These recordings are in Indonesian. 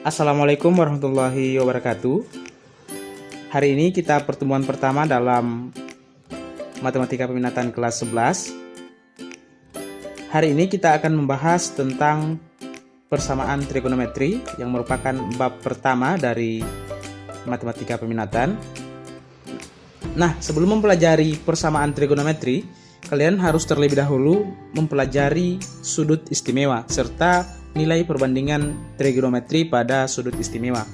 Assalamualaikum warahmatullahi wabarakatuh. Hari ini kita pertemuan pertama dalam Matematika Peminatan kelas 11. Hari ini kita akan membahas tentang persamaan trigonometri yang merupakan bab pertama dari Matematika Peminatan. Nah, sebelum mempelajari persamaan trigonometri, kalian harus terlebih dahulu mempelajari sudut istimewa serta nilai perbandingan trigonometri pada sudut istimewa.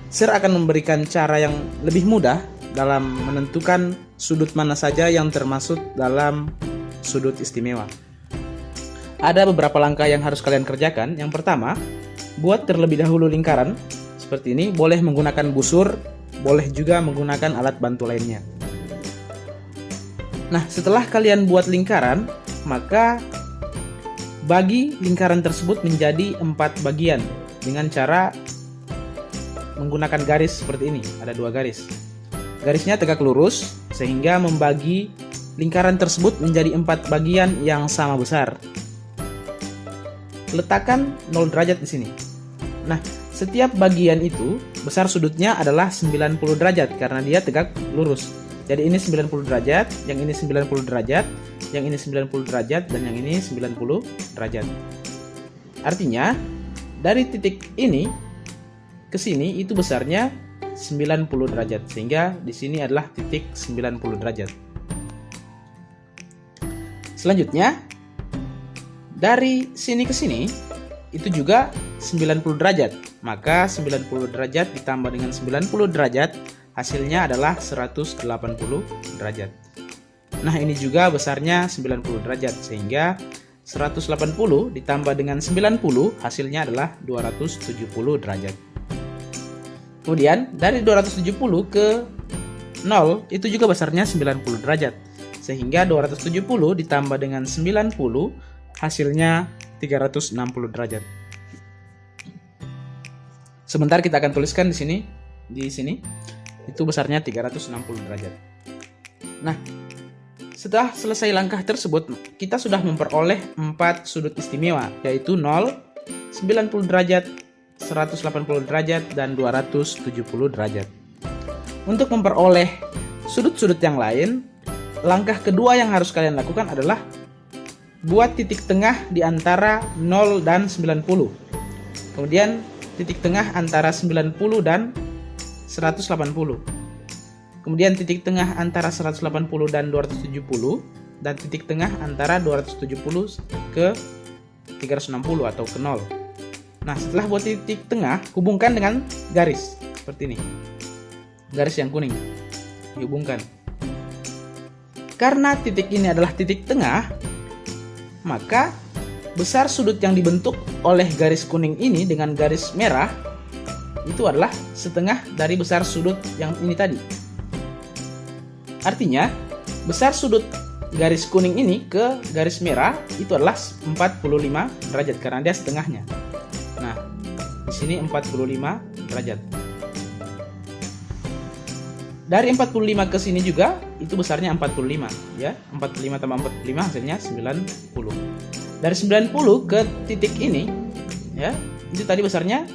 Sir akan memberikan cara yang lebih mudah dalam menentukan sudut mana saja yang termasuk dalam sudut istimewa. Ada beberapa langkah yang harus kalian kerjakan. Yang pertama, buat terlebih dahulu lingkaran seperti ini. Boleh menggunakan busur, boleh juga menggunakan alat bantu lainnya. Nah, setelah kalian buat lingkaran, maka bagi lingkaran tersebut menjadi 4 bagian dengan cara menggunakan garis seperti ini. Ada 2 garis. Garisnya tegak lurus sehingga membagi lingkaran tersebut menjadi 4 bagian yang sama besar. Letakkan 0 derajat di sini. Nah, setiap bagian itu besar sudutnya adalah 90 derajat karena dia tegak lurus. Jadi ini 90 derajat, yang ini 90 derajat, yang ini 90 derajat, dan yang ini 90 derajat. Artinya, dari titik ini ke sini itu besarnya 90 derajat. Sehingga di sini adalah titik 90 derajat. Selanjutnya, dari sini ke sini itu juga 90 derajat. Maka 90 derajat ditambah dengan 90 derajat hasilnya adalah 180 derajat. Nah, ini juga besarnya 90 derajat sehingga 180 ditambah dengan 90 hasilnya adalah 270 derajat. Kemudian dari 270 ke 0 itu juga besarnya 90 derajat. Sehingga 270 ditambah dengan 90 hasilnya 360 derajat. Sebentar kita akan tuliskan di sini. Itu besarnya 360 derajat. Nah, setelah selesai langkah tersebut, kita sudah memperoleh 4 sudut istimewa, yaitu 0, 90 derajat, 180 derajat, dan 270 derajat. Untuk memperoleh sudut-sudut yang lain, langkah kedua yang harus kalian lakukan adalah buat titik tengah di antara 0 dan 90. Kemudian titik tengah antara 90 dan 180. Kemudian titik tengah antara 180 dan 270 dan titik tengah antara 270 ke 360 atau ke 0. Nah, setelah buat titik tengah, hubungkan dengan garis seperti ini. Garis yang kuning dihubungkan. Karena titik ini adalah titik tengah, maka besar sudut yang dibentuk oleh garis kuning ini dengan garis merah itu adalah setengah dari besar sudut yang ini tadi. Artinya, besar sudut garis kuning ini ke garis merah itu adalah 45 derajat karena dia setengahnya. Nah, di sini 45 derajat. Dari 45 ke sini juga itu besarnya 45, ya. 45 tambah 45 hasilnya 90. Dari 90 ke titik ini, ya, itu tadi besarnya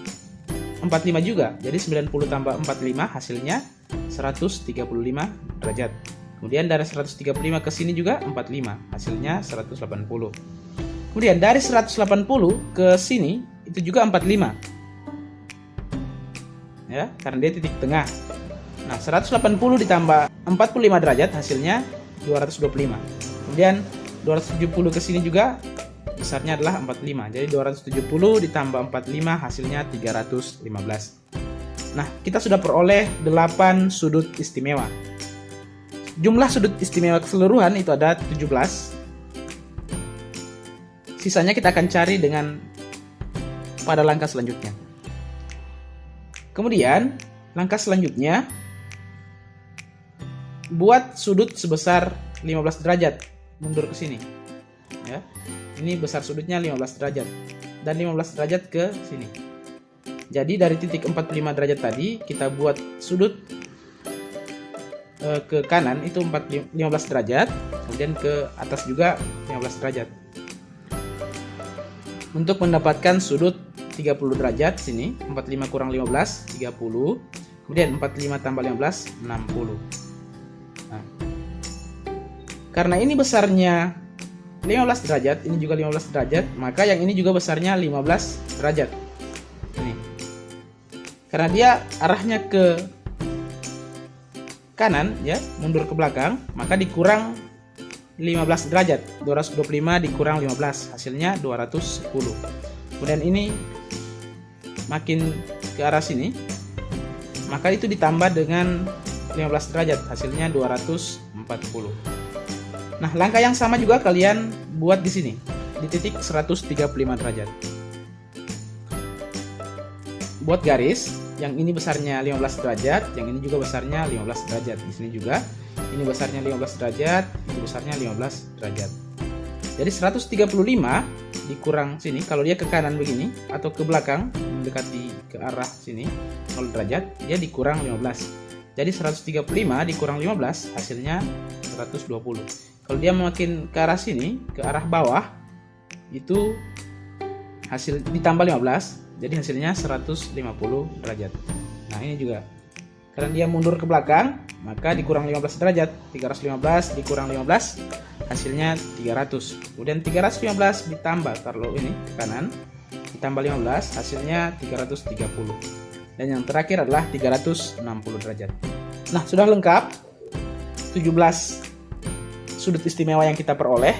45 juga. Jadi 90 tambah 45 hasilnya 135 derajat. Kemudian dari 135 ke sini juga 45, hasilnya 180. Kemudian dari 180 ke sini itu juga 45. Ya, karena dia titik tengah. Nah, 180 ditambah 45 derajat hasilnya 225. Kemudian 270 ke sini juga besarnya adalah 45. Jadi 270 ditambah 45 hasilnya 315. Nah, kita sudah peroleh 8 sudut istimewa. Jumlah sudut istimewa keseluruhan itu ada 17. Sisanya kita akan cari dengan pada langkah selanjutnya. Kemudian, langkah selanjutnya buat sudut sebesar 15 derajat mundur ke sini. Ya. Ini besar sudutnya 15 derajat dan 15 derajat ke sini. Jadi dari titik 45 derajat tadi kita buat sudut ke kanan itu 15 derajat, kemudian ke atas juga 15 derajat. Untuk mendapatkan sudut 30 derajat sini. 45 kurang 15, 30. Kemudian 45 tambah 15, 60. Nah, karena ini besarnya 15 derajat, ini juga 15 derajat, maka yang ini juga besarnya 15 derajat. Ini. Karena dia arahnya ke kanan ya, mundur ke belakang, maka dikurang 15 derajat. 225 dikurang 15, hasilnya 210. Kemudian ini makin ke arah sini, maka itu ditambah dengan 15 derajat, hasilnya 240. Nah, langkah yang sama juga kalian buat di sini, di titik 135 derajat. Buat garis, yang ini besarnya 15 derajat, yang ini juga besarnya 15 derajat. Di sini juga, ini besarnya 15 derajat, ini besarnya 15 derajat. Jadi 135 dikurang sini, kalau dia ke kanan begini, atau ke belakang, mendekati ke arah sini, 0 derajat, dia dikurang 15. Jadi 135 dikurang 15, hasilnya 120. Kalau dia makin ke arah sini, ke arah bawah, itu hasil ditambah 15, jadi hasilnya 150 derajat. Nah, ini juga karena dia mundur ke belakang, maka dikurang 15 derajat. 315 dikurang 15, hasilnya 300. Kemudian 315 ditambah, taruh ini ke kanan, ditambah 15, hasilnya 330. Dan yang terakhir adalah 360 derajat. Nah, sudah lengkap 17 sudut istimewa yang kita peroleh.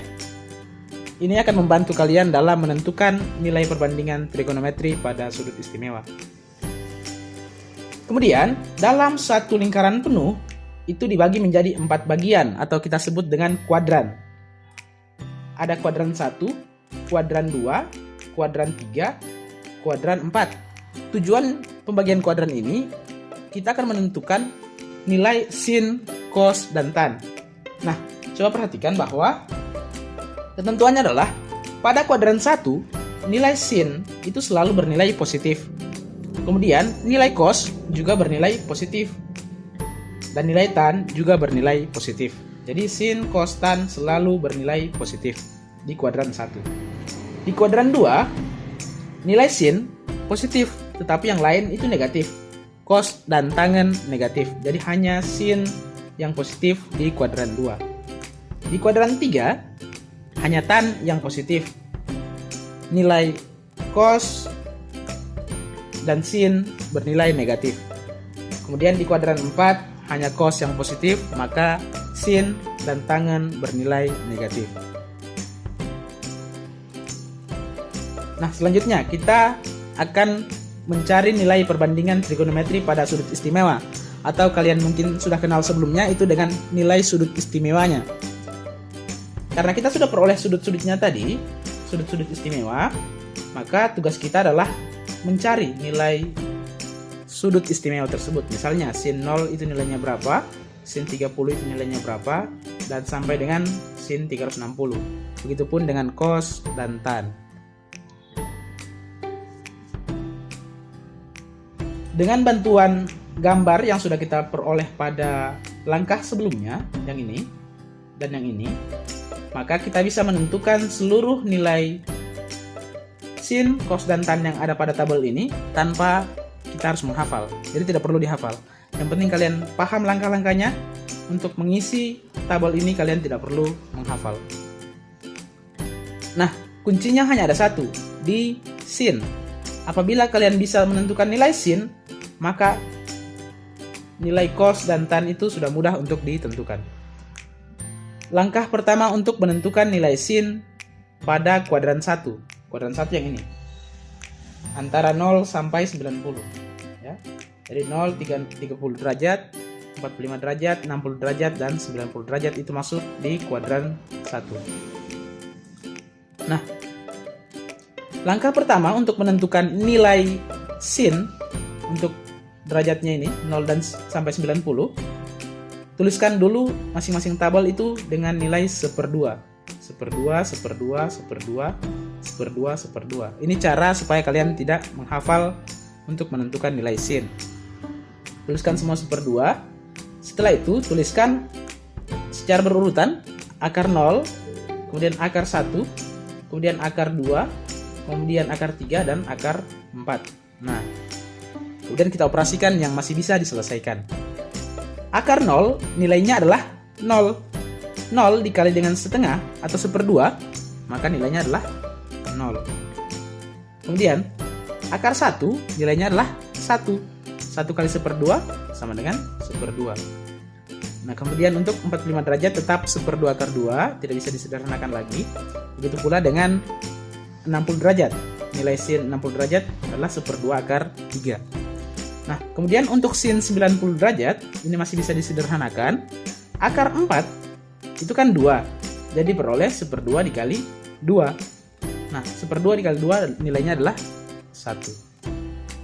Ini akan membantu kalian dalam menentukan nilai perbandingan trigonometri pada sudut istimewa. Kemudian, dalam satu lingkaran penuh, itu dibagi menjadi 4 bagian atau kita sebut dengan kuadran. Ada kuadran 1, kuadran 2, kuadran 3, kuadran 4. Tujuan pembagian kuadran ini, kita akan menentukan nilai sin, cos, dan tan. Nah, coba perhatikan bahwa ketentuannya adalah pada kuadran 1, nilai sin itu selalu bernilai positif. Kemudian nilai cos juga bernilai positif. Dan nilai tan juga bernilai positif. Jadi sin, cos, tan selalu bernilai positif di kuadran 1. Di kuadran 2, nilai sin positif, tetapi yang lain itu negatif. Cos dan tangen negatif. Jadi hanya sin yang positif di kuadran 2. Di kuadran 3, hanya tan yang positif. Nilai cos dan sin bernilai negatif. Kemudian di kuadran 4 hanya cos yang positif, maka sin dan tangen bernilai negatif. Nah, selanjutnya kita akan mencari nilai perbandingan trigonometri pada sudut istimewa, atau kalian mungkin sudah kenal sebelumnya itu dengan nilai sudut istimewanya. Karena kita sudah peroleh sudut-sudutnya tadi, sudut-sudut istimewa, maka tugas kita adalah mencari nilai sudut istimewa tersebut. Misalnya sin 0 itu nilainya berapa, sin 30 itu nilainya berapa, dan sampai dengan sin 360. Begitupun dengan cos dan tan. Dengan bantuan gambar yang sudah kita peroleh pada langkah sebelumnya, yang ini dan yang ini, maka kita bisa menentukan seluruh nilai sin, cos, dan tan yang ada pada tabel ini tanpa kita harus menghafal. Jadi tidak perlu dihafal. Yang penting kalian paham langkah-langkahnya. Untuk mengisi tabel ini kalian tidak perlu menghafal. Nah, kuncinya hanya ada satu, di sin. Apabila kalian bisa menentukan nilai sin, maka nilai cos dan tan itu sudah mudah untuk ditentukan. Langkah pertama untuk menentukan nilai sin pada kuadran 1. Kuadran 1 yang ini. Antara 0 sampai 90. Ya. Jadi 0, 30 derajat, 45 derajat, 60 derajat, dan 90 derajat itu masuk di kuadran 1. Nah, langkah pertama untuk menentukan nilai sin untuk derajatnya ini, 0 dan sampai 90, tuliskan dulu masing-masing tabel itu dengan nilai 1/2. 1/2, 1/2, 1/2, 1/2, 1/2. Ini cara supaya kalian tidak menghafal untuk menentukan nilai sin. Tuliskan semua 1/2. Setelah itu tuliskan secara berurutan akar 0, kemudian akar 1, kemudian akar 2, kemudian akar 3, dan akar 4. Nah, kemudian kita operasikan yang masih bisa diselesaikan. Akar 0 nilainya adalah 0. 0 dikali dengan setengah atau 1/2, maka nilainya adalah 0. Kemudian, akar 1 nilainya adalah 1. 1 kali 1/2 sama dengan 1/2. Nah, kemudian untuk 45 derajat tetap 1/2 akar 2, tidak bisa disederhanakan lagi. Begitu pula dengan 60 derajat. Nilai sin 60 derajat adalah 1/2 akar 3. Nah, kemudian untuk sin 90 derajat, ini masih bisa disederhanakan. Akar 4 itu kan 2. Jadi peroleh 1/2 dikali 2. Nah, 1/2 dikali 2 nilainya adalah 1.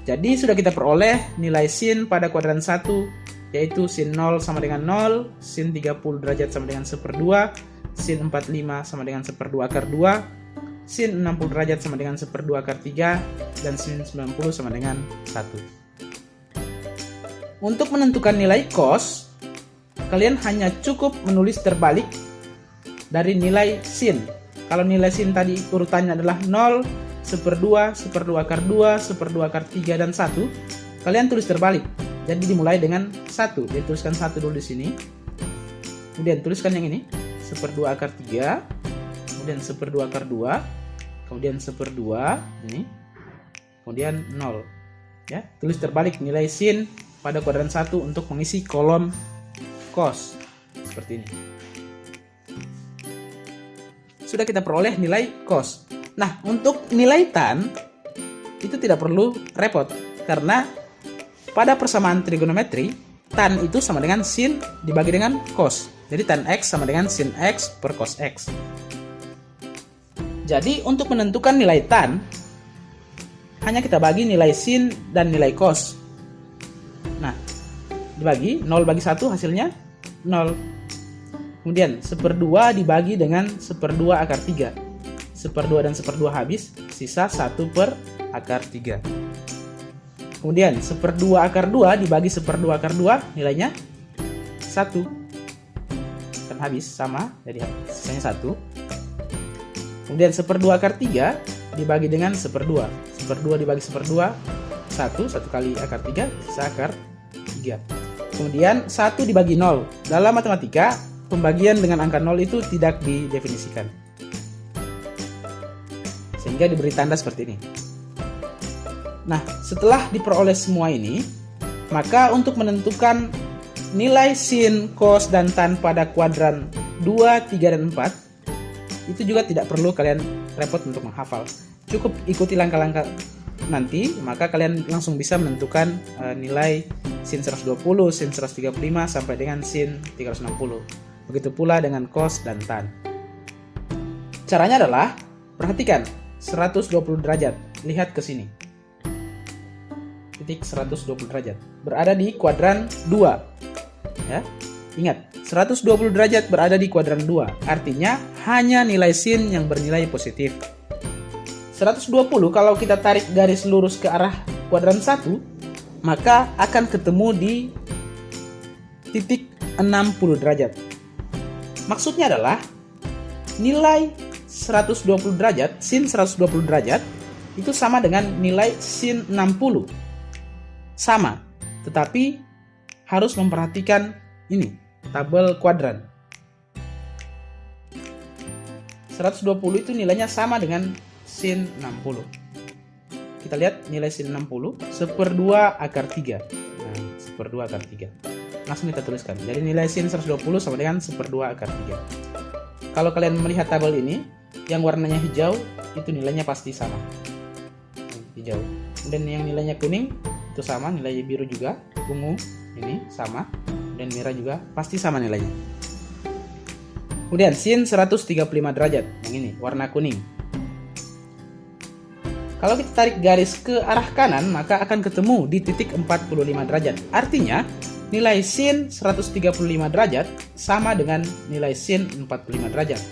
Jadi sudah kita peroleh nilai sin pada kuadran 1, yaitu sin 0 sama dengan 0, sin 30 derajat sama dengan 1/2, sin 45 sama dengan 1/2 akar 2, sin 60 derajat sama dengan 1/2 akar 3, dan sin 90 sama dengan 1. Untuk menentukan nilai cos, kalian hanya cukup menulis terbalik dari nilai sin. Kalau nilai sin tadi urutannya adalah 0, 1/2, 1/2 akar 2, 1/2 akar 3, dan 1, kalian tulis terbalik. Jadi dimulai dengan 1. Jadi tuliskan 1 dulu di sini. Kemudian tuliskan yang ini, 1/2 akar 3, kemudian 1/2 akar 2, kemudian 1/2 ini, kemudian 0. Ya, tulis terbalik nilai sin pada kuadran 1 untuk mengisi kolom cos. Seperti ini. Sudah kita peroleh nilai cos. Nah, untuk nilai tan itu tidak perlu repot, karena pada persamaan trigonometri tan itu sama dengan sin dibagi dengan cos. Jadi tan x sama dengan sin x per cos x. Jadi untuk menentukan nilai tan, hanya kita bagi nilai sin dan nilai cos. Nah, dibagi 0 bagi 1 hasilnya 0. Kemudian 1/2 dibagi dengan 1/2 akar 3. 1/2 dan 1/2 habis, sisa 1 per akar 3. Kemudian 1/2 akar 2 dibagi 1/2 akar 2, nilainya 1. Kan habis, sama, jadi sisanya 1. Kemudian 1/2 akar 3 dibagi dengan 1/2. 1/2 dibagi 1/2, 1. 1 kali akar 3, sisa akar 3. Kemudian 1 dibagi 0. Dalam matematika, pembagian dengan angka 0 itu tidak didefinisikan, sehingga diberi tanda seperti ini. Nah, setelah diperoleh semua ini, maka untuk menentukan nilai sin, cos, dan tan pada kuadran 2, 3, dan 4, itu juga tidak perlu kalian repot untuk menghafal. Cukup ikuti langkah-langkah nanti, maka kalian langsung bisa menentukan nilai sin 120, sin 135, sampai dengan sin 360. Begitu pula dengan cos dan tan. Caranya adalah, perhatikan, 120 derajat. Lihat ke sini. Titik 120 derajat. Berada di kuadran 2. Ya. Ingat, 120 derajat berada di kuadran 2. Artinya, hanya nilai sin yang bernilai positif. 120 kalau kita tarik garis lurus ke arah kuadran 1, maka akan ketemu di titik 60 derajat. Maksudnya adalah nilai 120 derajat, sin 120 derajat itu sama dengan nilai sin 60. Sama, tetapi harus memperhatikan ini, tabel kuadran. 120 itu nilainya sama dengan sin 60. Kita lihat nilai sin 60, 1/2 akar 3. Nah, 1/2 akar 3. Langsung kita tuliskan. Jadi nilai sin 120 sama dengan 1/2 akar 3. Kalau kalian melihat tabel ini, yang warnanya hijau, itu nilainya pasti sama. Hijau. Dan yang nilainya kuning, itu sama. Nilai biru juga. Ungu, ini sama. Dan merah juga, pasti sama nilainya. Kemudian sin 135 derajat. Yang ini, warna kuning. Kalau kita tarik garis ke arah kanan, maka akan ketemu di titik 45 derajat. Artinya, nilai sin 135 derajat sama dengan nilai sin 45 derajat.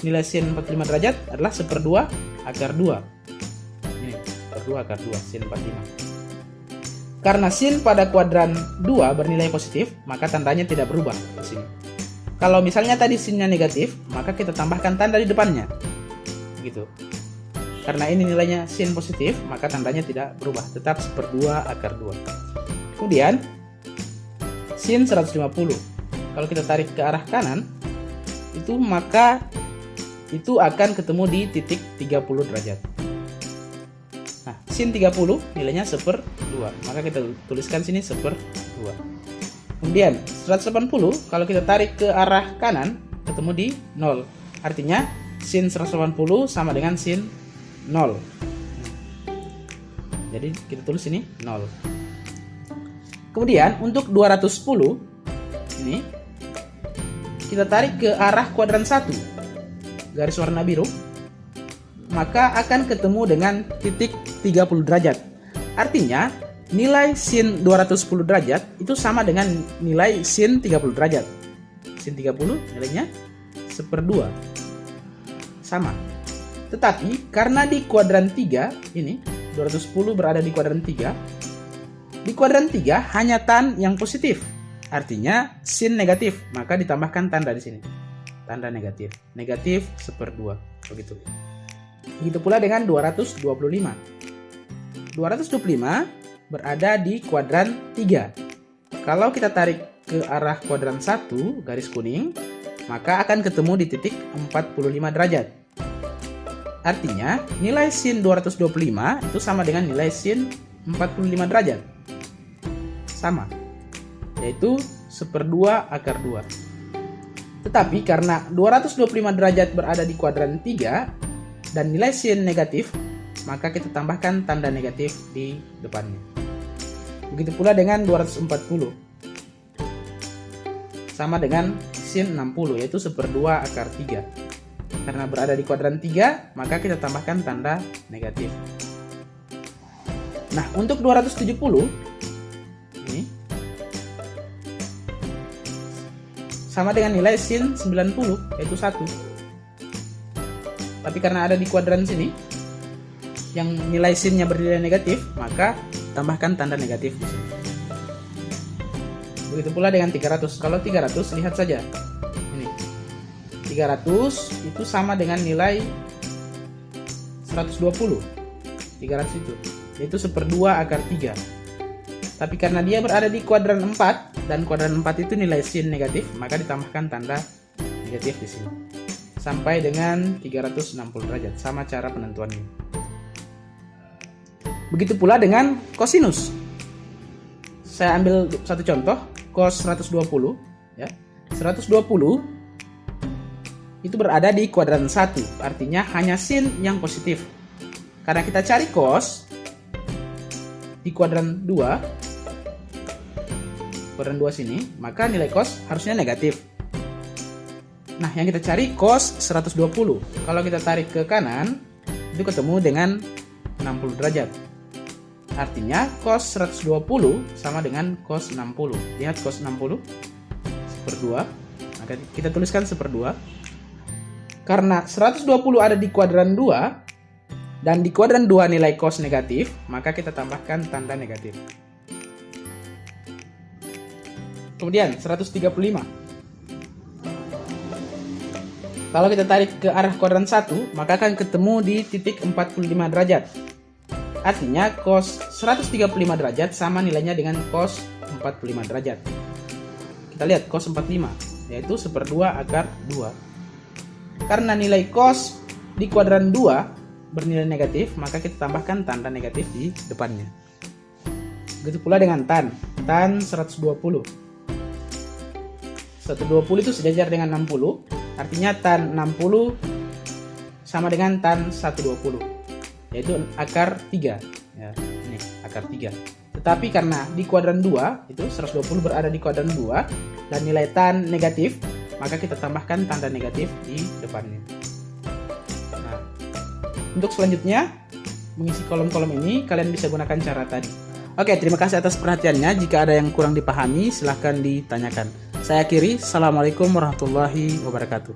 Nilai sin 45 derajat adalah 1/2 akar 2. Ini, 1/2 akar 2, sin 45. Karena sin pada kuadran 2 bernilai positif, maka tandanya tidak berubah di sini. Kalau misalnya tadi sinnya negatif, maka kita tambahkan tanda di depannya. Gitu. Karena ini nilainya sin positif, maka tandanya tidak berubah, tetap 1/2 akar 2. Kemudian sin 150. Kalau kita tarik ke arah kanan, maka itu akan ketemu di titik 30 derajat. Nah, sin 30 nilainya 1/2, maka kita tuliskan sini 1/2. Kemudian 180 kalau kita tarik ke arah kanan ketemu di 0. Artinya sin 180 sama dengan sin 0. Jadi kita tulis ini 0. Kemudian untuk 210 ini kita tarik ke arah kuadran 1, garis warna biru, maka akan ketemu dengan titik 30 derajat. Artinya nilai sin 210 derajat itu sama dengan nilai sin 30 derajat. Sin 30 nilainya 1/2. Sama. Tetapi karena di kuadran 3 ini 210 berada di kuadran 3. Di kuadran 3 hanya tan yang positif. Artinya sin negatif, maka ditambahkan tanda di sini. Tanda negatif. Negatif 1/2. Begitu. Begitu pula dengan 225. 225 berada di kuadran 3. Kalau kita tarik ke arah kuadran 1, garis kuning, maka akan ketemu di titik 45 derajat. Artinya, nilai sin 225 itu sama dengan nilai sin 45 derajat. Sama, yaitu 1/2 akar 2. Tetapi karena 225 derajat berada di kuadran 3 dan nilai sin negatif, maka kita tambahkan tanda negatif di depannya. Begitu pula dengan 240. Sama dengan sin 60, yaitu 1/2 akar 3. Karena berada di kuadran 3, maka kita tambahkan tanda negatif. Nah, untuk 270 ini sama dengan nilai sin 90, yaitu 1. Tapi karena ada di kuadran sini yang nilai sinnya bernilai negatif, maka tambahkan tanda negatif di sini. Begitu pula dengan 300. Kalau 300, lihat saja. Ini. 300 itu sama dengan nilai 120. 300 itu, yaitu 1/2 akar 3. Tapi karena dia berada di kuadran 4 dan kuadran 4 itu nilai sin negatif, maka ditambahkan tanda negatif di sini. Sampai dengan 360 derajat, sama cara penentuannya. Begitu pula dengan kosinus. Saya ambil satu contoh, cos 120 ya. 120 itu berada di kuadran 1, artinya hanya sin yang positif. Karena kita cari cos di kuadran 2 sini, maka nilai cos harusnya negatif. Nah, yang kita cari cos 120. Kalau kita tarik ke kanan, itu ketemu dengan 60 derajat. Artinya cos 120 sama dengan cos 60. Lihat cos 60 1/2, maka kita tuliskan 1/2. Karena 120 ada di kuadran 2 dan di kuadran 2 nilai cos negatif, maka kita tambahkan tanda negatif. Kemudian 135. Kalau kita tarik ke arah kuadran 1, maka akan ketemu di titik 45 derajat. Artinya cos 135 derajat sama nilainya dengan cos 45 derajat. Kita lihat cos 45, yaitu 1/2 akar 2. Karena nilai cos di kuadran 2 bernilai negatif, maka kita tambahkan tanda negatif di depannya. Begitu pula dengan tan 120. 120 itu sejajar dengan 60, artinya tan 60 sama dengan tan 120, yaitu akar 3. Ya, ini akar 3. Tetapi karena di kuadran 2, itu 120 berada di kuadran 2 dan nilai tan negatif, maka kita tambahkan tanda negatif di depannya. Nah, untuk selanjutnya mengisi kolom-kolom ini kalian bisa gunakan cara tadi. Oke, terima kasih atas perhatiannya. Jika ada yang kurang dipahami, silahkan ditanyakan. Saya akhiri. Assalamualaikum warahmatullahi wabarakatuh.